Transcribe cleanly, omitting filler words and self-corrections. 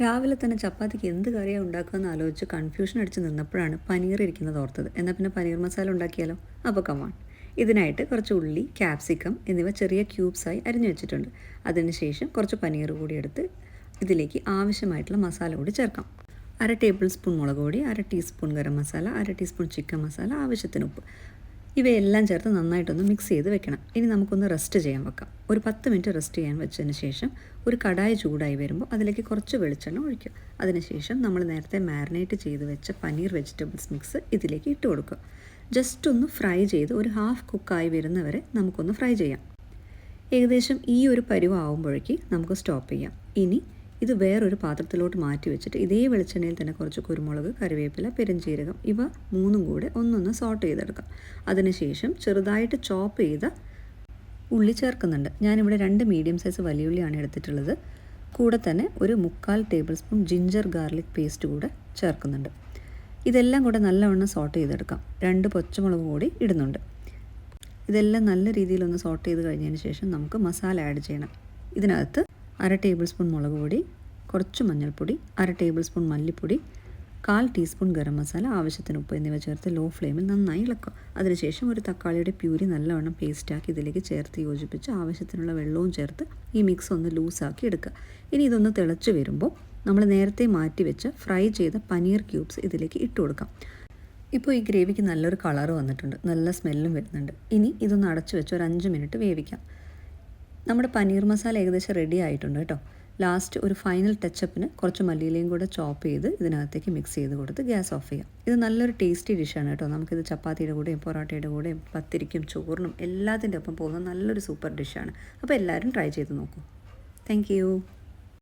രാവിലെ തന്നെ ചപ്പാത്തിക്ക് എന്ത് കറിയാണ് ഉണ്ടാക്കുകയെന്ന് ആലോചിച്ച് കൺഫ്യൂഷൻ അടിച്ച് നിന്നപ്പോഴാണ് പനീർ ഇരിക്കുന്നത് ഓർത്തത്. എന്നാൽ പിന്നെ പനീർ മസാല ഉണ്ടാക്കിയാലോ? അപ്പോൾ കമാൺ. ഇതിനായിട്ട് കുറച്ച് ഉള്ളി, ക്യാപ്സിക്കം എന്നിവ ചെറിയ ക്യൂബ്സായി അരിഞ്ഞു വെച്ചിട്ടുണ്ട്. അതിനുശേഷം കുറച്ച് പനീർ കൂടി എടുത്ത് ഇതിലേക്ക് ആവശ്യമായിട്ടുള്ള മസാല കൂടി ചേർക്കാം. 1/2 ടേബിൾ സ്പൂൺ മുളക് പൊടി, 1/2 teaspoon garam masala, 1/2 teaspoon chicken masala, ആവശ്യത്തിന് ഉപ്പ്. ഇവയെല്ലാം ചേർത്ത് നന്നായിട്ടൊന്ന് മിക്സ് ചെയ്ത് വെക്കണം. ഇനി നമുക്കൊന്ന് റെസ്റ്റ് ചെയ്യാൻ വെക്കാം. ഒരു 10 മിനിറ്റ് റെസ്റ്റ് ചെയ്യാൻ വെച്ചതിന് ശേഷം ഒരു കടായി ചൂടായി വരുമ്പോൾ അതിലേക്ക് കുറച്ച് വെളിച്ചെണ്ണ ഒഴിക്കുക. അതിനുശേഷം നമ്മൾ നേരത്തെ മാരിനേറ്റ് ചെയ്ത് വെച്ച പനീർ വെജിറ്റബിൾസ് മിക്സ് ഇതിലേക്ക് ഇട്ട് കൊടുക്കുക. ജസ്റ്റ് ഒന്ന് ഫ്രൈ ചെയ്ത് ഒരു ഹാഫ് കുക്കായി വരുന്നവരെ നമുക്കൊന്ന് ഫ്രൈ ചെയ്യാം. ഏകദേശം ഈ ഒരു പരുവാകുമ്പോഴേക്ക് നമുക്ക് സ്റ്റോപ്പ് ചെയ്യാം. ഇനി ഇത് വേറൊരു പാത്രത്തിലോട്ട് മാറ്റി വെച്ചിട്ട് ഇതേ വെളിച്ചെണ്ണയിൽ തന്നെ കുറച്ച് കുരുമുളക്, കറിവേപ്പില, പെരുംജീരകം ഇവ മൂന്നും കൂടെ ഒന്നൊന്ന് സോട്ട് ചെയ്തെടുക്കാം. അതിനുശേഷം ചെറുതായിട്ട് ചോപ്പ് ചെയ്ത ഉള്ളി ചേർക്കുന്നുണ്ട്. ഞാനിവിടെ 2 മീഡിയം സൈസ് വലിയുള്ളിയാണ് എടുത്തിട്ടുള്ളത്. കൂടെ തന്നെ ഒരു 3/4 table spoon ginger garlic paste കൂടെ ചേർക്കുന്നുണ്ട്. ഇതെല്ലാം കൂടെ നല്ലവണ്ണം സോട്ട് ചെയ്തെടുക്കാം. 2 പച്ചമുളക് കൂടി ഇടുന്നുണ്ട്. ഇതെല്ലാം നല്ല രീതിയിലൊന്ന് സോട്ട് ചെയ്ത് കഴിഞ്ഞതിന് ശേഷം നമുക്ക് മസാല ആഡ് ചെയ്യണം. ഇതിനകത്ത് 1/2 ടേബിൾ സ്പൂൺ മുളക് പൊടി, കുറച്ച് മഞ്ഞൾപ്പൊടി, 1/2 ടേബിൾ സ്പൂൺ മല്ലിപ്പൊടി, 1/4 ടീസ്പൂൺ ഗരം മസാല, ആവശ്യത്തിന് ഉപ്പ് എന്നിവ ചേർത്ത് ലോ ഫ്ലെയിമിൽ നന്നായി ഇളക്കുക. അതിനുശേഷം ഒരു തക്കാളിയുടെ പ്യൂരി നല്ലവണ്ണം പേസ്റ്റാക്കി ഇതിലേക്ക് ചേർത്ത് യോജിപ്പിച്ച് ആവശ്യത്തിനുള്ള വെള്ളവും ചേർത്ത് ഈ മിക്സ് ഒന്ന് ലൂസാക്കി എടുക്കുക. ഇനി ഇതൊന്ന് തിളച്ച് വരുമ്പോൾ നമ്മൾ നേരത്തെ മാറ്റി വെച്ച ഫ്രൈ ചെയ്ത പനീർ ക്യൂബ്സ് ഇതിലേക്ക് ഇട്ട് കൊടുക്കാം. ഇപ്പോൾ ഈ ഗ്രേവിക്ക് നല്ലൊരു കളർ വന്നിട്ടുണ്ട്, നല്ല സ്മെല്ലും വരുന്നുണ്ട്. ഇനി ഇതൊന്ന് അടച്ചു വെച്ച് ഒരു 5 മിനിറ്റ് വേവിക്കാം. നമ്മുടെ പനീർ മസാല ഏകദേശം റെഡി ആയിട്ടുണ്ട് കേട്ടോ. ലാസ്റ്റ് ഒരു ഫൈനൽ ടച്ചപ്പിന് കുറച്ച് മല്ലിയിലയും കൂടെ ചോപ്പ് ചെയ്ത് ഇതിനകത്തേക്ക് മിക്സ് ചെയ്ത് കൊടുത്ത് ഗ്യാസ് ഓഫ് ചെയ്യാം. ഇത് നല്ലൊരു ടേസ്റ്റി ഡിഷാണ് കേട്ടോ. നമുക്കിത് ചപ്പാത്തിയുടെ കൂടെയും പൊറോട്ടയുടെ കൂടെയും പത്തിരിക്കും ചോറിനും എല്ലാത്തിൻ്റെ ഒപ്പം പോകുന്ന നല്ലൊരു സൂപ്പർ ഡിഷാണ്. അപ്പോൾ എല്ലാവരും ട്രൈ ചെയ്ത് നോക്കൂ. താങ്ക്